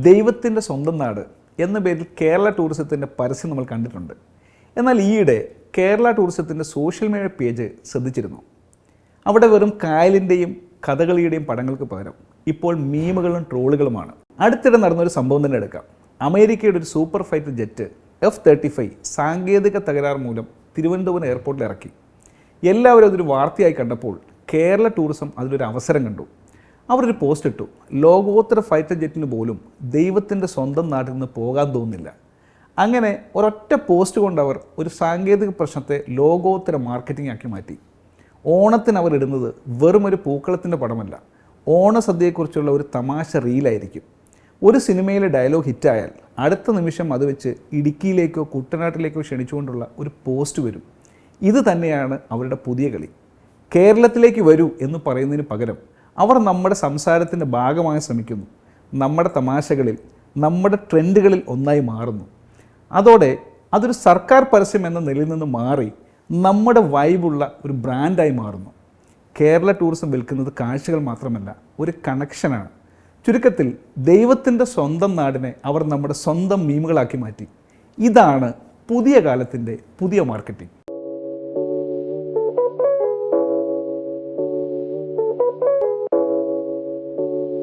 ദൈവത്തിൻ്റെ സ്വന്തം നാട് എന്ന പേരിൽ കേരള ടൂറിസത്തിൻ്റെ പരസ്യം നമ്മൾ കണ്ടിട്ടുണ്ട്. എന്നാൽ ഈയിടെ കേരള ടൂറിസത്തിൻ്റെ സോഷ്യൽ മീഡിയ പേജ് ശ്രദ്ധിച്ചിരുന്നു. അവിടെ വെറും കായലിൻ്റെയും കഥകളിയുടെയും പടങ്ങൾക്ക് പകരം ഇപ്പോൾ മീമുകളും ട്രോളുകളുമാണ്. അടുത്തിടെ നടന്നൊരു സംഭവം തന്നെ എടുക്കാം. അമേരിക്കയുടെ ഒരു സൂപ്പർ ഫൈറ്റർ ജെറ്റ് F-35 സാങ്കേതിക തകരാർ മൂലം തിരുവനന്തപുരം എയർപോർട്ടിൽ ഇറക്കി. എല്ലാവരും അതൊരു വാർത്തയായി കണ്ടപ്പോൾ കേരള ടൂറിസം അതിലൊരു അവസരം കണ്ടു. അവരൊരു പോസ്റ്റ് ഇട്ടു. ലോകോത്തര ഫൈറ്റർ ജെറ്റിന് പോലും ദൈവത്തിൻ്റെ സ്വന്തം നാട്ടിൽ നിന്ന് പോകാൻ തോന്നുന്നില്ല. അങ്ങനെ ഒരൊറ്റ പോസ്റ്റ് കൊണ്ട് അവർ ഒരു സാങ്കേതിക പ്രശ്നത്തെ ലോകോത്തര മാർക്കറ്റിംഗ് ആക്കി മാറ്റി. ഓണത്തിന് അവർ ഇടുന്നത് വെറും ഒരു പൂക്കളത്തിൻ്റെ പടമല്ല, ഓണസദ്യയെക്കുറിച്ചുള്ള ഒരു തമാശ റീലായിരിക്കും. ഒരു സിനിമയിലെ ഡയലോഗ് ഹിറ്റായാൽ അടുത്ത നിമിഷം അത് വെച്ച് ഇടുക്കിയിലേക്കോ കുട്ടനാട്ടിലേക്കോ ക്ഷണിച്ചുകൊണ്ടുള്ള ഒരു പോസ്റ്റ് വരും. ഇത് തന്നെയാണ് അവരുടെ പുതിയ കളി. കേരളത്തിലേക്ക് വരൂ എന്ന് പറയുന്നതിന് പകരം അവർ നമ്മുടെ സംസാരത്തിൻ്റെ ഭാഗമായി ശ്രമിക്കുന്നു. നമ്മുടെ തമാശകളിൽ, നമ്മുടെ ട്രെൻഡുകളിൽ ഒന്നായി മാറുന്നു. അതോടെ അതൊരു സർക്കാർ പരസ്യം എന്ന നിലയിൽ നിന്ന് മാറി നമ്മുടെ വൈബുള്ള ഒരു ബ്രാൻഡായി മാറുന്നു. കേരള ടൂറിസം വിൽക്കുന്നത് കാഴ്ചകൾ മാത്രമല്ല, ഒരു കണക്ഷനാണ്. ചുരുക്കത്തിൽ ദൈവത്തിൻ്റെ സ്വന്തം നാടിനെ അവർ നമ്മുടെ സ്വന്തം മീമുകളാക്കി മാറ്റി. ഇതാണ് പുതിയ കാലത്തിൻ്റെ പുതിയ മാർക്കറ്റിംഗ്.